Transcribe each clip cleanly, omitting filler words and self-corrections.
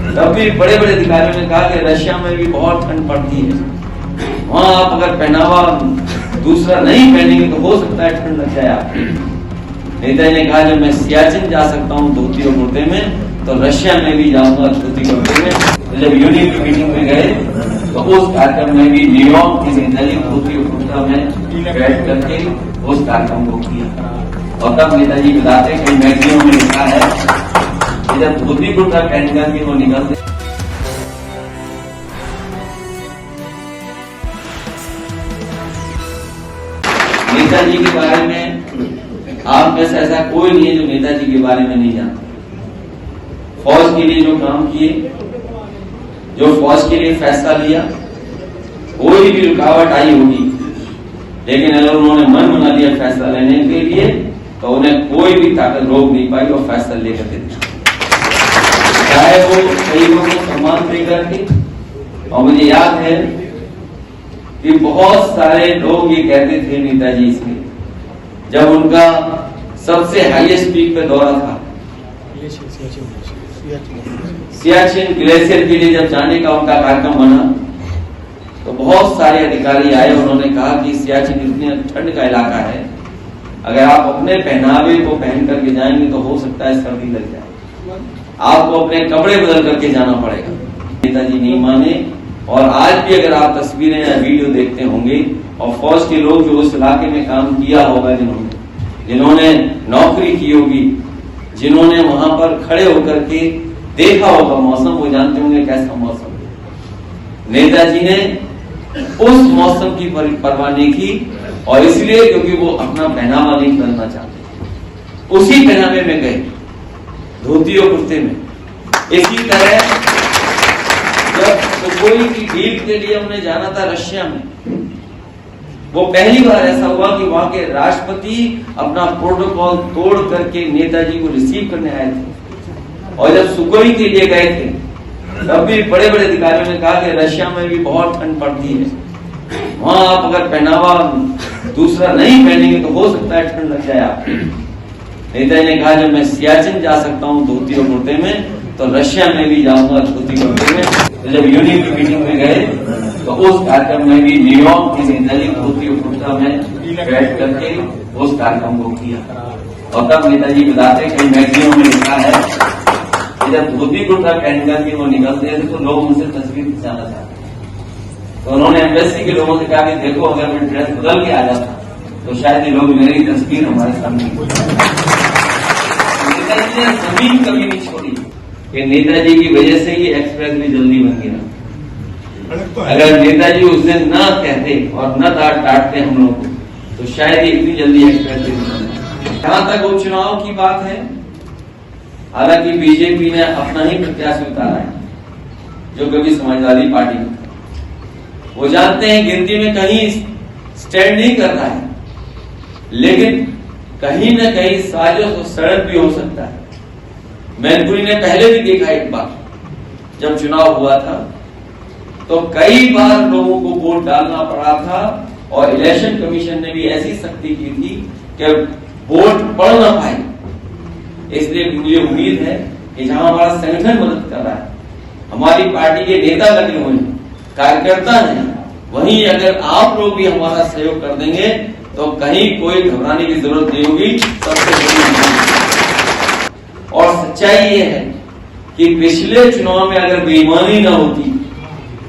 तब भी बड़े बड़े अधिकारियों ने कहा कि रशिया में भी बहुत ठंड पड़ती है, वहां आप अगर पहनावा दूसरा नहीं पहनेंगे तो हो सकता है ठंड लग जाए आपको। नेताजी ने कहा जब मैं सियाचिन जा सकता हूँ धोती और कुर्ते में, तो रशिया में भी जाऊंगा धोती और कुर्ते में। तो जब यूनियन की मीटिंग में गए तो उस कार्यक्रम में भी न्यूयॉर्क की नेताजी धोती और कुर्ता में बैठ करके उस कार्यक्रम को किया। और तब नेताजी बताते हैं कई मैगजीनों में लिखा है कि जब धोती कुर्ता पहन करके वो निकलते, नेताजी के बारे में आप में से ऐसा कोई नहीं है जो नेताजी के बारे में नहीं जानता। फौज के लिए जो काम किए, जो फौज के लिए फैसला लिया, कोई भी रुकावट आई होगी, लेकिन अगर उन्होंने मन बना लिया फैसला लेने के लिए तो उन्हें कोई भी ताकत रोक नहीं पाई और फैसला लेकर देते, चाहे वो शहीदों को सम्मान देकर के। और मुझे याद है कि बहुत सारे लोग ये कहते थे नेताजी से, जब उनका सबसे हाईएस्ट पीक पे दौरा था, सियाचिन ग्लेशियर के लिए जब जाने का उनका कार्यक्रम बना, तो बहुत सारे अधिकारी आए, उन्होंने कहा कि सियाचिन इतनी ठंड का इलाका है, अगर आप अपने पहनावे को पहन करके जाएंगे तो हो सकता है सर्दी लग जाए, आपको अपने कपड़े बदल करके जाना पड़ेगा। नेताजी नहीं माने। और आज भी अगर आप तस्वीरें या वीडियो देखते होंगे, और फौज के लोग जो उस इलाके में काम किया होगा, जिन्होंने नौकरी की होगी, जिन्होंने वहां पर खड़े होकर के देखा होगा मौसम, वो जानते होंगे कैसा मौसम है। नेताजी ने उस मौसम की परवाह नहीं की, और इसलिए क्योंकि वो अपना पहनावा नहीं बदलना चाहते, उसी पहनावे में गए, धोती और कुर्ते में। इसी तरह जब सुखोई की डील के लिए हमने जाना था रशिया में, वो पहली बार ऐसा हुआ कि वहां के राष्ट्रपति अपना प्रोटोकॉल तोड़ करके नेताजी को रिसीव करने आए थे। और जब सुखोई के लिए गए थे, तब भी बड़े बड़े अधिकारियों ने कहा कि रशिया में भी बहुत ठंड पड़ती है, वहां आप अगर पहनावा दूसरा नहीं पहनेंगे तो हो सकता है ठंड लग जाए आपको। नेताजी ने कहा जब मैं सियाचिन जा सकता हूँ धोती और कुर्ते में, तो रशिया में भी जाऊंगा धोती और कुर्ते में। तो जब यूनियन की मीटिंग में गए तो उस कार्यक्रम में भी न्यूयॉर्क की नेताजी धोती और कुर्ता में बैठ करके उस कार्यक्रम को किया। और तब नेताजी बताते हैं कई मैगजीनों में लिखा है कि जब धोती कुर्ता पहन करके वो निकलते थे तो लोग उनसे तस्वीर खिंचाना चाहते। तो उन्होंने एम्बेसी के लोगों से कहा कि देखो अगर मैं ड्रेस बदल के आ जाता तो शायद ये लोग मेरी तस्वीर हमारे सामने। नेताजी ने जमीन कभी नहीं छोड़ी कि नेताजी की वजह से ही एक्सप्रेस भी जल्दी बन गया। अगर नेताजी उस दिन न कहते और न डांटते हम लोग को, तो शायद ये इतनी जल्दी एक्सप्रेस भी नहीं बनती। जहां तक उपचुनाव की बात है, हालांकि बीजेपी ने अपना ही प्रत्याशी उतारा है, जो कभी समाजवादी पार्टी में, वो जानते हैं गिनती में कहीं स्टैंड नहीं कर रहा है, लेकिन कहीं न कहीं साजिश और सड़क भी हो सकता है। मैनपुरी ने पहले भी देखा, एक बार जब चुनाव हुआ था तो कई बार लोगों को वोट डालना पड़ा था, और इलेक्शन कमीशन ने भी ऐसी सख्ती की थी कि वोट पड़ ना पाए। इसलिए मुझे उम्मीद है कि जहां हमारा संगठन मदद कर रहा है, हमारी पार्टी के नेता लगे हुए हैं, कार्यकर्ता हैं, वहीं अगर आप लोग भी हमारा सहयोग कर देंगे तो कहीं कोई घबराने की जरूरत नहीं होगी। सबसे बड़ी और सच्चाई ये है कि पिछले चुनाव में अगर बेईमानी ना होती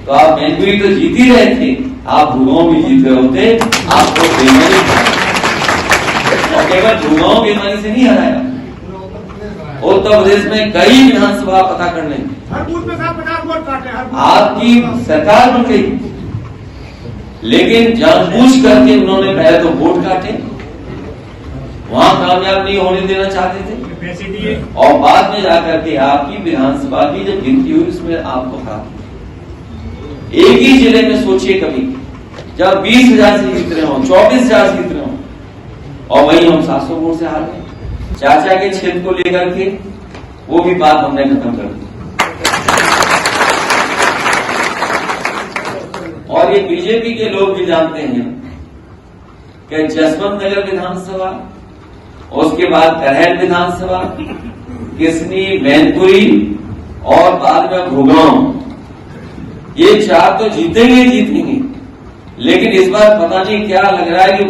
तो आप मैनपुरी तो जीत ही रहे थे, आप भूगांव भी जीत रहे होते। आपको बेईमानी, और केवल भूगांव बेईमानी से नहीं हराया, उत्तर प्रदेश में कई विधानसभा पता कर लेंगे, आपकी सरकार बन गई, लेकिन जानबूझ करके उन्होंने पहले तो वोट काटे, वहां कामयाब नहीं होने देना चाहते थे, और बाद में जाकर के आपकी विधानसभा की जब गिनती हुई उसमें आपको हरा। एक ही जिले में सोचिए कभी जब 20,000 से जीत रहे हो, 24,000 जीत रहे हो, और वहीं हम 700 वोट से हार गए। चाचा के क्षेत्र को लेकर के वो भी बात हमने खत्म कर दी। और ये बीजेपी के लोग भी जानते हैं कि जसवंत नगर विधानसभा, उसके बाद करहल विधानसभा, किसनी, मैनपुरी और बाद बाद में भूगांव, ये 4 तो जीतेंगे ही जीतेंगे, लेकिन इस बार पता नहीं क्या लग रहा है कि